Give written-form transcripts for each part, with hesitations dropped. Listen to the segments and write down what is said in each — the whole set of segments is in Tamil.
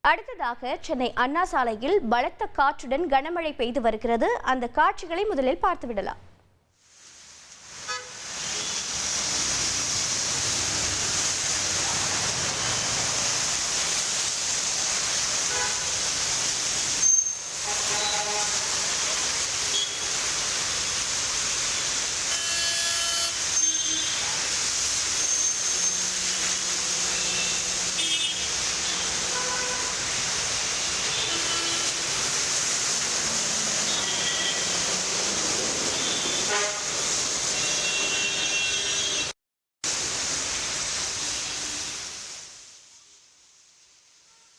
அடுத்ததாக சென்னை அண்ணா சாலையில் பலத்த காற்றுடன் கனமழை பெய்து வருகிறது. அந்த காட்சிகளை முதலில் பார்த்துவிடலாம்.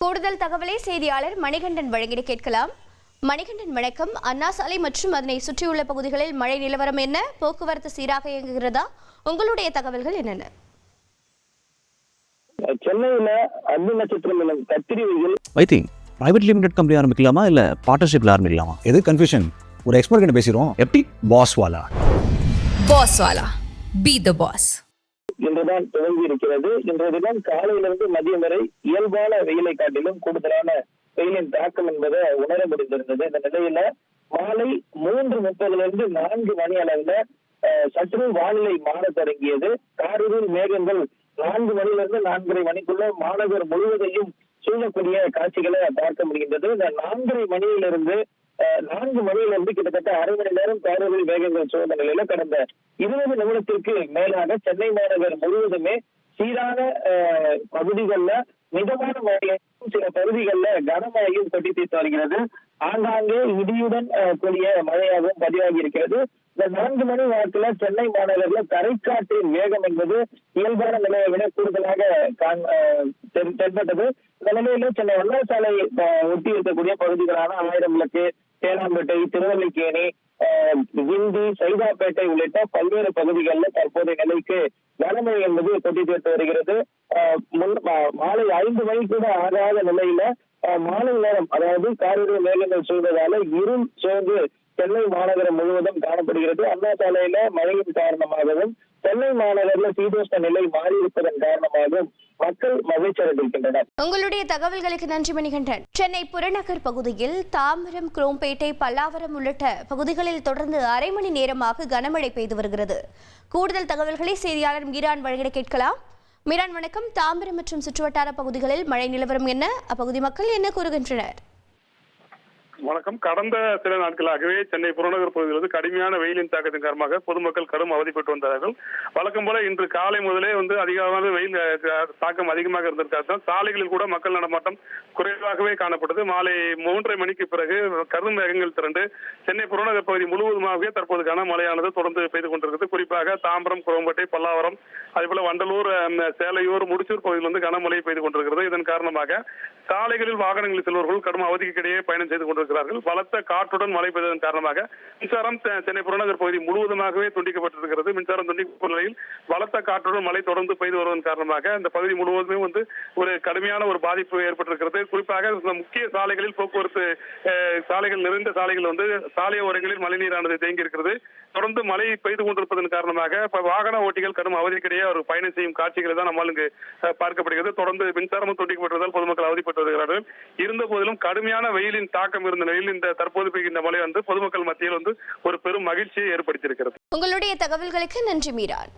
கூடுதல் தகவலை செய்தியாளர் மணிகண்டன் வழங்கிட கேட்கலாம். மணிகண்டன் வணக்கம். அண்ணா சாலை மற்றும் அதனை சுற்றியுள்ள பகுதிகளில் மழை நிலவரம் என்ன? போக்குவரத்து சீராக இயங்குகிறதா? உங்களுடைய தகவல்கள் என்னென்ன? சென்னையில அக்னி நட்சத்திரம் எனும் கத்திரி வெயில் பிரைவேட் லிமிடெட் கம்பெனி ஆரம்பிக்கலாமா இல்ல பார்ட்னர்ஷிப்ல ஆரம்பிக்கலாமா? எது கன்ஃபியூஷன்? ஒரு எக்ஸ்பர்ட் கிட்ட பேசிரோம். எப்படி பாஸ் வாலா பி தி பாஸ் இன்றுதான் துவங்கி இருக்கிறது. இன்றைய தினம் காலையிலிருந்து மதியம் வரை இயல்பான வெயிலை காட்டிலும் கூடுதலான வெயிலின் தாக்கம் என்பதை உணர முடிந்திருந்தது. இந்த நிலையில மாலை 3:30 4 மணி அளவுல சற்று வானிலை மாற தொடங்கியது. காரிருள் மேகங்கள் 4 மணியிலிருந்து 4:30 மணிக்குள்ள மாநகர் முழுவதையும் சூழக்கூடிய காட்சிகளை பார்க்க முடிகின்றது. இந்த 4:30 மணியிலிருந்து 4 மணியிலிருந்து கிட்டத்தட்ட அரை மணி நேரம் காரிருள் மேகங்கள் சூழ்ந்த நிலையில கடந்த 20 நிமிடத்திற்கு மேலாக சென்னை மாநகர் முழுவதுமே சீரான பகுதிகளில் மிதமான மழையும் சில பகுதிகளில் கனமழையும் கொட்டி தீர்த்து வருகிறது. ஆங்காங்கே இடியுடன் கூடிய மழையாகவும் பதிவாகி இருக்கிறது. இந்த 4 மணி வாக்குல சென்னை மாநகர்ல தரைக்காற்றின் வேகம் என்பது இயல்பான நிலையை விட கூடுதலாக தென்பட்டது. இந்த நிலையில சென்னை அண்ணா சாலை ஒட்டி இருக்கக்கூடிய பகுதிகளான ஆயிரம் விளக்கு, தேனாம்பேட்டை, திருவல்லிக்கேணி, கிண்டி, சைதாப்பேட்டை உள்ளிட்ட பல்வேறு பகுதிகளில் தற்போதைய நிலைக்கு கனமழை என்பது கொட்டி தீர்த்து வருகிறது. மாலை 5 மணி கூட ஆகாத நிலையில மாலை நேரம், அதாவது காரிருள் மேகங்கள் சூழ்ந்ததால இருள் சூழ்ந்து சென்னை மாநகரம் முழுவதும் காணப்படுகிறது. அண்ணா சாலையில மழையின் காரணமாகவும் சென்னை மாநகரில் சீதோஷ்ண நிலை மாறியிருப்பதன் காரணமாகவும் மக்கள் மகிழ்ச்சி அடைந்திருக்கின்றனர். உங்களுடைய தகவல்களுக்கு நன்றி மணிகண்டன். சென்னை புறநகர் பகுதியில் தாம்பரம், குரோம்பேட்டை, பல்லாவரம் உள்ளிட்ட பகுதிகளில் தொடர்ந்து அரை மணி நேரமாக கனமழை பெய்து வருகிறது. கூடுதல் தகவல்களை செய்தியாளர் மீரான் வழங்கிட கேட்கலாம். மீரான் வணக்கம். தாம்பரம் மற்றும் சுற்றுவட்டார பகுதிகளில் மழை நிலவரம் என்ன? அப்பகுதி மக்கள் என்ன கூறுகின்றனர்? வணக்கம். கடந்த சில நாட்களாகவே சென்னை புறநகர் பகுதியில் கடுமையான வெயிலின் தாக்கத்தின் காரணமாக பொதுமக்கள் கடும் அவதிப்பட்டு வந்தார்கள். வழக்கம் போல இன்று காலை முதலே அதிகமான வெயில் தாக்கம் அதிகமாக இருந்திருக்காங்க. சாலைகளில் கூட மக்கள் நடமாட்டம் குறைவாகவே காணப்பட்டது. மாலை 3:30 மணிக்கு பிறகு கரும் மேகங்கள் திரண்டு சென்னை புறநகர் பகுதி முழுவதுமாகவே தற்போது கனமழையானது தொடர்ந்து பெய்து கொண்டிருக்கிறது. குறிப்பாக தாம்பரம், குரோம்பேட்டை, பல்லாவரம், அதேபோல வண்டலூர், சேலையூர், முடிச்சூர் பகுதியில் கனமழை பெய்து கொண்டிருக்கிறது. இதன் காரணமாக சாலைகளில் வாகனங்களில் செல்வர்கள் கடும் அவதிக்கிடையே பயணம் செய்து கொண்டிருக்கிறார்கள். பலத்த காற்றுடன் மழை பெய்ததன் காரணமாக மின்சாரம் சென்னை புறநகர் பகுதி முழுவதுமாகவே துண்டிக்கப்பட்டிருக்கிறது. மின்சாரம் துண்டிக்கப்பட்ட நிலையில் பலத்த காற்றுடன் மழை தொடர்ந்து பெய்து வருவதன் காரணமாக இந்த பகுதி முழுவதுமே ஒரு கடுமையான ஒரு பாதிப்பு ஏற்பட்டிருக்கிறது. குறிப்பாக முக்கிய சாலைகளில் போக்குவரத்து சாலைகள் நிறைந்த சாலைகள் சாலை ஓரங்களில் மழைநீரானது தேங்கி இருக்கிறது. தொடர்ந்து மழை பெய்து கொண்டிருப்பதன் காரணமாக வாகன ஓட்டிகள் கடும் அவதிக்கிடையே அவர் பயணம் செய்யும் காட்சிகளை தான் நம்மால் இங்கு பார்க்கப்படுகிறது. தொடர்ந்து மின்சாரமும் துண்டிக்கப்பட்டதால் பொதுமக்கள் அவதிப்பட்டு வருகிறார்கள். இருந்த போதிலும் கடுமையான வெயிலின் தாக்கம் இருந்த நிலையில் இந்த தற்போது பெய்கின்ற மழை பொதுமக்கள் மத்தியில் ஒரு பெரும் மகிழ்ச்சியை ஏற்படுத்தியிருக்கிறது. உங்களுடைய தகவல்களுக்கு நன்றி மீரான்.